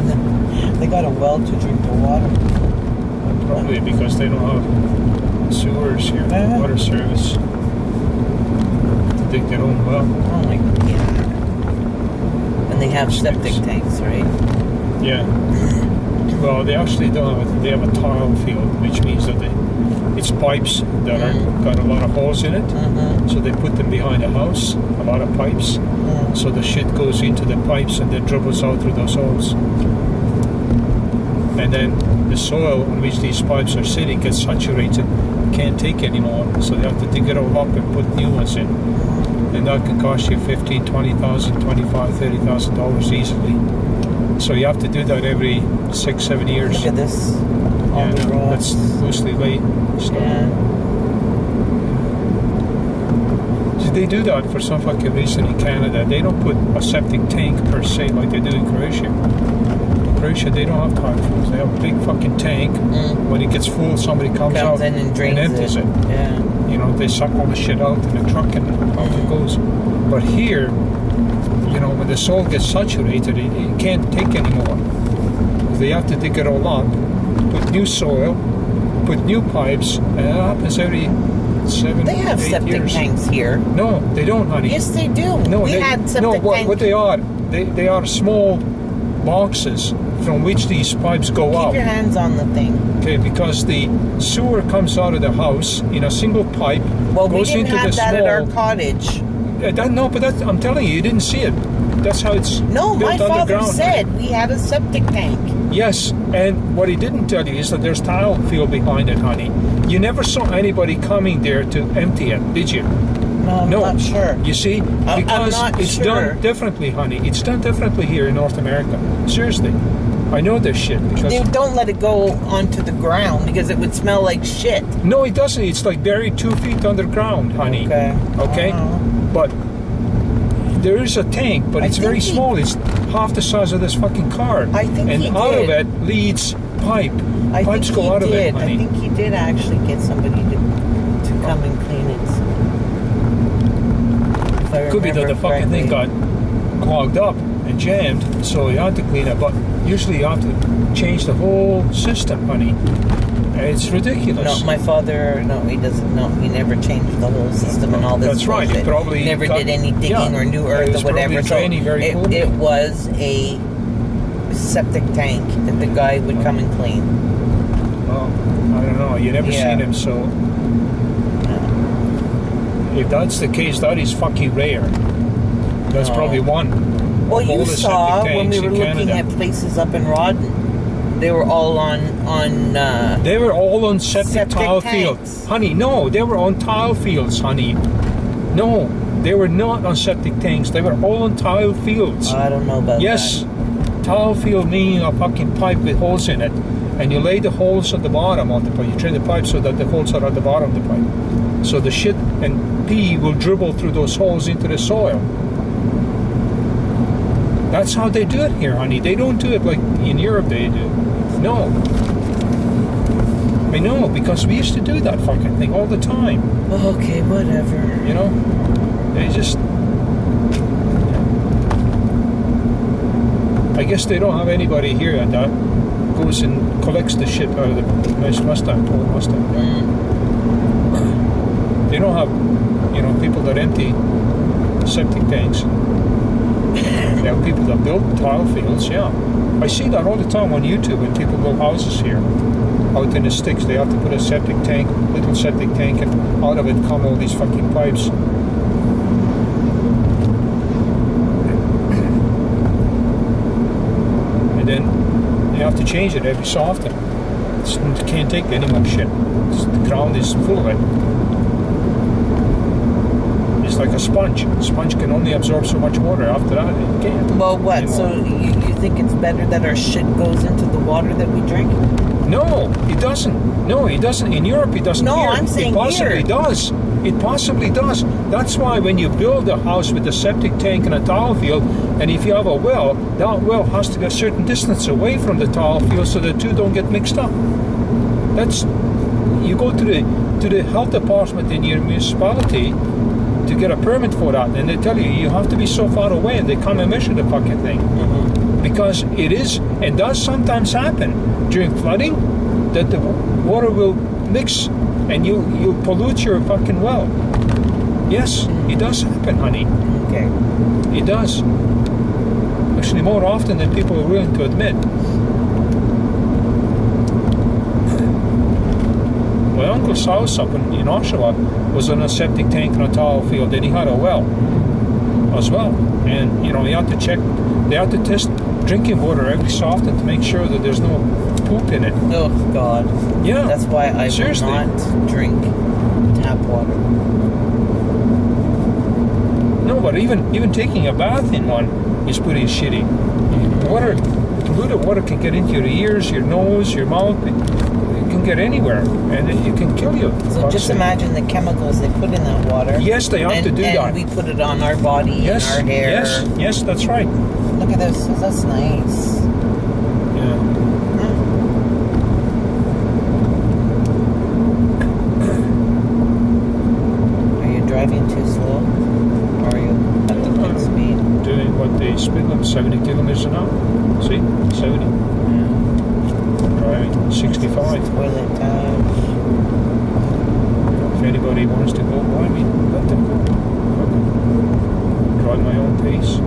mean, they got a well to drink the water. Probably because they don't have sewers here, water service. To dig their own well. Oh my God. And they have septic tanks, right? Yeah. Well, they actually don't have they have a tile field, which means that it's pipes that are got a lot of holes in it. So they put them behind the house, a lot of pipes. So the shit goes into the pipes and then dribbles out through those holes. And then the soil on which these pipes are sitting gets saturated, can't take anymore, so they have to dig it all up and put new ones in. And that can cost you $15,000, $20,000, $25,000, $30,000 easily. So you have to do that every 6-7 years. Look at this. All the rocks. That's mostly late stuff. Yeah. They do that for some fucking reason in Canada. They don't put a septic tank per se like they do in Croatia. In Croatia, they don't have tile fields. They have a big fucking tank. When it gets full, somebody comes out in and drains empties it. Yeah. You know, they suck all the shit out in a truck and off it goes. But here, you know, when the soil gets saturated, it can't take anymore. They have to dig it all up, put new soil, put new pipes, and that happens every 7 They have 8 septic years. tanks here. No, they don't, honey. Yes, they do. No, we had septic tanks. What they are, they are small boxes from which these pipes go out. Keep your hands on the thing. Okay, because the sewer comes out of the house in a single pipe. Well, goes we didn't into have the that small, at our cottage. I'm telling you, you didn't see it. That's how it's No, built my father underground. said we had a septic tank. Yes, and what he didn't tell you is that there's tile field behind it, honey. You never saw anybody coming there to empty it, did you? No, I'm not sure. You see, I'm because not it's sure. done differently, honey. It's done differently here in North America. Seriously, I know this shit because They don't let it go onto the ground because it would smell like shit. no, it doesn't. It's like buried 2 feet underground, honey. Okay, but there is a tank, but it's very small. It's half the size of this fucking car. I think and he out did. of it leads pipe. I Pipes think go he out of did. it, honey. I think he did actually get somebody to come and clean it. If I Could be that the remember fucking thing correctly. got clogged up and jammed, so you have to clean it. But usually you have to change the whole system, honey. It's ridiculous. No, my father, no, he doesn't. No, he never changed the whole system and all this. That's right. He bullshit. probably never got- did any digging yeah. or new He earth was or whatever. probably training very poorly. it was a septic tank that the guy would come and clean. Well, I don't know. You never seen him, so if that's the case, that is fucking rare. That's probably one. Well, of all you the saw septic when tanks we were in looking Canada. at places up in Rawdon. They were all on. They were all on septic tile tanks. fields. Honey, no, they were on tile fields, honey. No, they were not on septic tanks. They were all on tile fields. I don't know about Yes, that. tile field meaning a fucking pipe with holes in it. And you lay the holes at the bottom of the pipe. You train the pipe so that the holes are at the bottom of the pipe. So the shit and pee will dribble through those holes into the soil. That's how they do it here, honey. They don't do it like in Europe they do. No. I know, because we used to do that fucking thing all the time. Okay, whatever. You know? They just... I guess they don't have anybody here that goes and collects the shit out of the nice Mustang, old Mustang. They don't have, you know, people that empty septic tanks. They have people that build tile fields, yeah. I see that all the time on YouTube when people build houses here. Out in the sticks, they have to put a septic tank, little septic tank, and out of it come all these fucking pipes. And then you have to change it every so often. It can't take any more shit. The ground is full of it. It's like a sponge. A sponge can only absorb so much water. After that, it can't. Well, what? anymore. So you think it's better that our shit goes into the water that we drink? No, it doesn't. No, it doesn't. In Europe, it doesn't. No, Here, I'm saying it possibly here. does. It possibly does. That's why when you build a house with a septic tank and a tile field, and if you have a well, that well has to be a certain distance away from the tile field so the two don't get mixed up. That's, you go to the health department in your municipality, to get a permit for that, and they tell you have to be so far away, and they come and measure the fucking thing. Because it is, and does sometimes happen during flooding, that the water will mix and you pollute your fucking well. Yes, it does happen, honey. Okay. It does. Actually, more often than people are willing to admit. My uncle's house up in Oshawa was on a septic tank in a tall field, and he had a well as well. And you had to check, they had to test drinking water every so often to make sure that there's no poop in it. Oh God. Yeah. That's why I Seriously. will not drink tap water. No, but even taking a bath in one is pretty shitty. Water, polluted water can get into your ears, your nose, your mouth. It can get anywhere, and it can kill you. So just imagine the chemicals they put in that water. Yes, they have to do and that. We put it on our body, Yes, and our hair. yes, that's right. Look at this. That's nice. Yeah. Are you driving too slow? Or are you at the good speed? Doing what they speed limit, 70 kilometers an hour. See? 70. Driving 65. Toilet touch. If anybody wants to go by me, let them go. Drive my own pace.